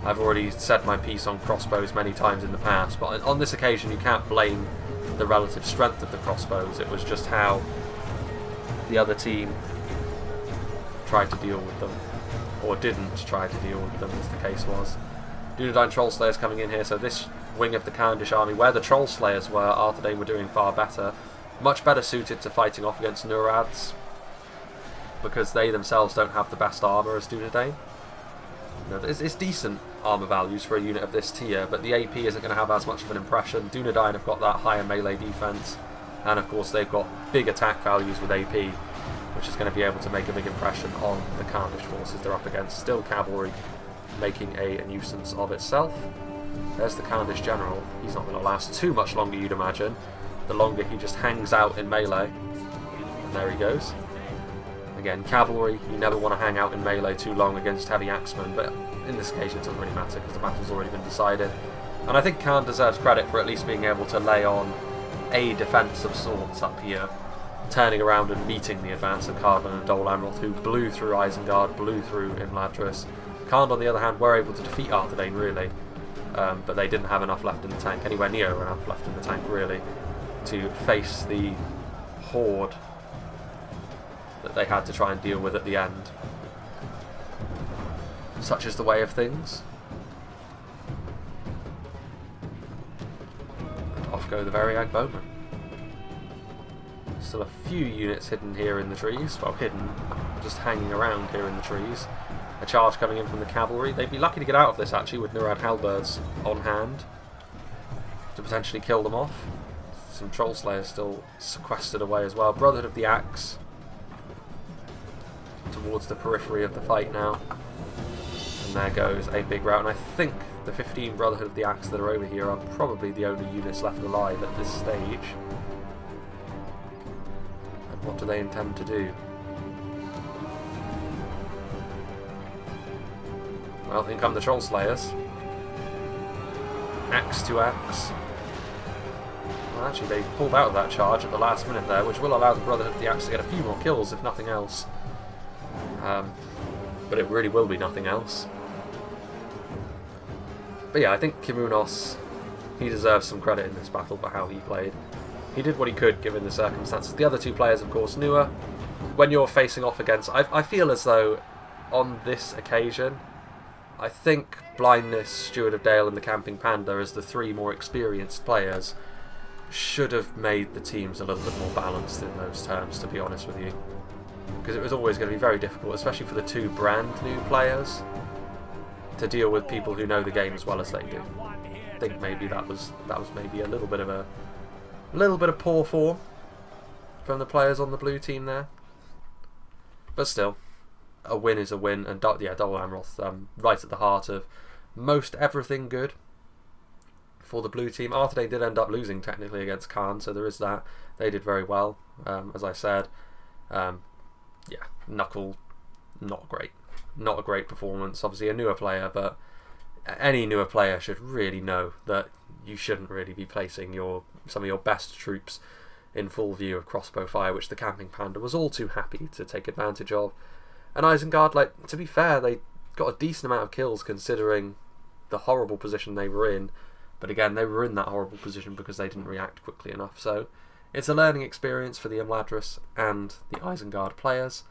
I've already said my piece on crossbows many times in the past, but on this occasion you can't blame the relative strength of the crossbows. It was just how the other team tried to deal with them, or didn't try to deal with them, as the case was. Dunedain Troll Slayers coming in here, so this wing of the Khandish army, where the Troll Slayers were, Arthedain were doing far better. Much better suited to fighting off against Nurads, because they themselves don't have the best armour as Dunedain. You know, it's decent armour values for a unit of this tier, but the AP isn't going to have as much of an impression. Dunedain have got that higher melee defence, and of course they've got big attack values with AP, which is going to be able to make a big impression on the Khandish forces they're up against. Still cavalry making a nuisance of itself. There's the Khandish general. He's not going to last too much longer, you'd imagine. The longer he just hangs out in melee. And there he goes. Again, cavalry, you never want to hang out in melee too long against heavy axemen, but in this occasion it doesn't really matter because the battle's already been decided. And I think Khand deserves credit for at least being able to lay on a defence of sorts up here, turning around and meeting the advance of Cardolan and Dol Amroth, who blew through Isengard, blew through Imladris. Khand, on the other hand, were able to defeat Arthedain, really. but they didn't have enough left in the tank, anywhere near enough left in the tank really, to face the horde that they had to try and deal with at the end. Such is the way of things. And off go the Variag Bowmen. Still a few units hidden here in the trees. Well, hidden, just hanging around here in the trees. A charge coming in from the cavalry. They'd be lucky to get out of this actually with Nurad halberds on hand to potentially kill them off. Some Troll Slayers still sequestered away as well. Brotherhood of the Axe towards the periphery of the fight now. And there goes a big rout. And I think the 15 Brotherhood of the Axe that are over here are probably the only units left alive at this stage. And what do they intend to do? Well, in come the Troll Slayers. Axe to axe. Well, actually, they pulled out of that charge at the last minute there, which will allow the Brotherhood of the Axe to get a few more kills, if nothing else. But it really will be nothing else. But yeah, I think Kimunos, he deserves some credit in this battle for how he played. He did what he could given the circumstances. The other two players, of course, Nua, when you're facing off against... I feel as though on this occasion, I think Blindness, Steward of Dale and the Camping Panda, as the three more experienced players, should have made the teams a little bit more balanced in those terms, to be honest with you. Because it was always going to be very difficult, especially for the two brand new players, to deal with people who know the game as well as they do. I think maybe that was maybe a little bit of poor form from the players on the blue team there. But still, a win is a win, and yeah, double Amroth right at the heart of most everything good for the blue team. Arthedain did end up losing technically against Khan, so there is that. They did very well, as I said. Yeah, Knuckle, not great. Not a great performance. Obviously a newer player, but any newer player should really know that you shouldn't really be placing some of your best troops in full view of crossbow fire, which the Camping Panda was all too happy to take advantage of. And Isengard, like, to be fair, they got a decent amount of kills considering the horrible position they were in. But again, they were in that horrible position because they didn't react quickly enough. So it's a learning experience for the Imladris and the Isengard players.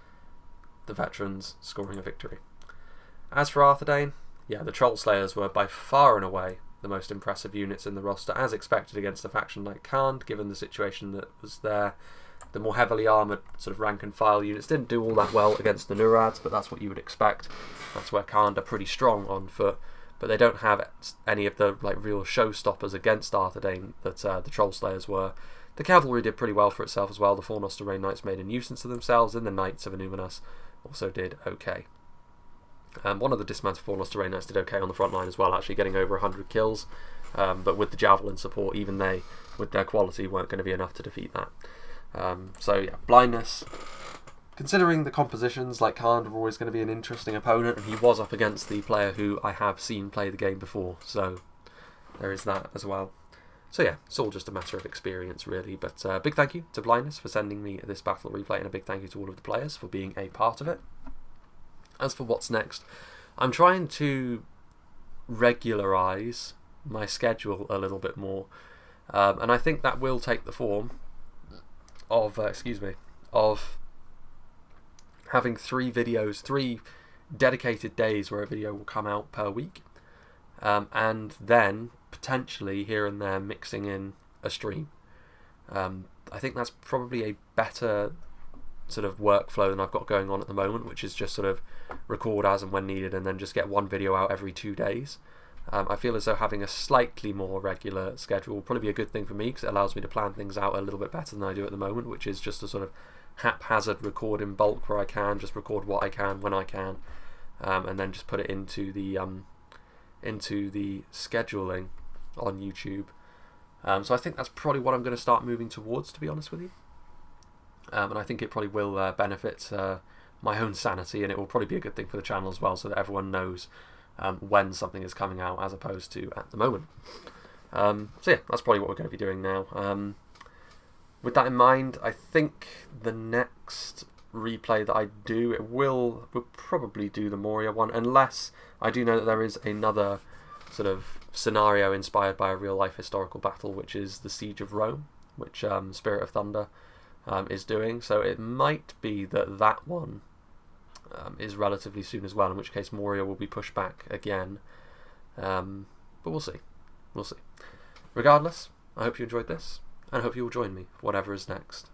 The veterans scoring a victory. As for Arthedain, yeah, the Troll Slayers were by far and away the most impressive units in the roster, as expected against a faction like Khan, given the situation that was there. The more heavily armoured sort of rank and file units didn't do all that well against the Nurads, but that's what you would expect. That's where Khan are pretty strong on foot, but they don't have any of the real showstoppers against Arthedain that the Troll Slayers were. The cavalry did pretty well for itself as well. The Fornoster Knights made a nuisance of themselves, and the Knights of Anuminas also did okay. One of the dismounted Fornoster Knights did okay on the front line as well, actually getting over 100 kills, but with the Javelin support, even they, with their quality, weren't going to be enough to defeat that. So yeah, Blindness, considering the compositions, like Khan were always going to be an interesting opponent, and he was up against the player who I have seen play the game before, so there is that as well. So yeah, it's all just a matter of experience really, but big thank you to Blindness for sending me this battle replay, and a big thank you to all of the players for being a part of it. As for what's next, I'm trying to regularise my schedule a little bit more, and I think that will take the form of having 3 videos, 3 dedicated days where a video will come out per week, and then potentially here and there mixing in a stream. I think that's probably a better sort of workflow than I've got going on at the moment, which is just sort of record as and when needed and then just get one video out every 2 days. I feel as though having a slightly more regular schedule will probably be a good thing for me, because it allows me to plan things out a little bit better than I do at the moment, which is just a sort of haphazard record in bulk where I can just record what I can when I can, and then just put it into the scheduling on YouTube. So I think that's probably what I'm going to start moving towards, to be honest with you. And I think it probably will benefit my own sanity, and it will probably be a good thing for the channel as well, so that everyone knows when something is coming out as opposed to at the moment. So yeah, that's probably what we're going to be doing now. With that in mind, I think the next replay that I do, we'll probably do the Moria one, unless I do know that there is another sort of scenario inspired by a real life historical battle, which is the Siege of Rome, which Spirit of Thunder is doing. So it might be that one is relatively soon as well, in which case Moria will be pushed back again. But we'll see. We'll see. Regardless, I hope you enjoyed this, and I hope you will join me for whatever is next.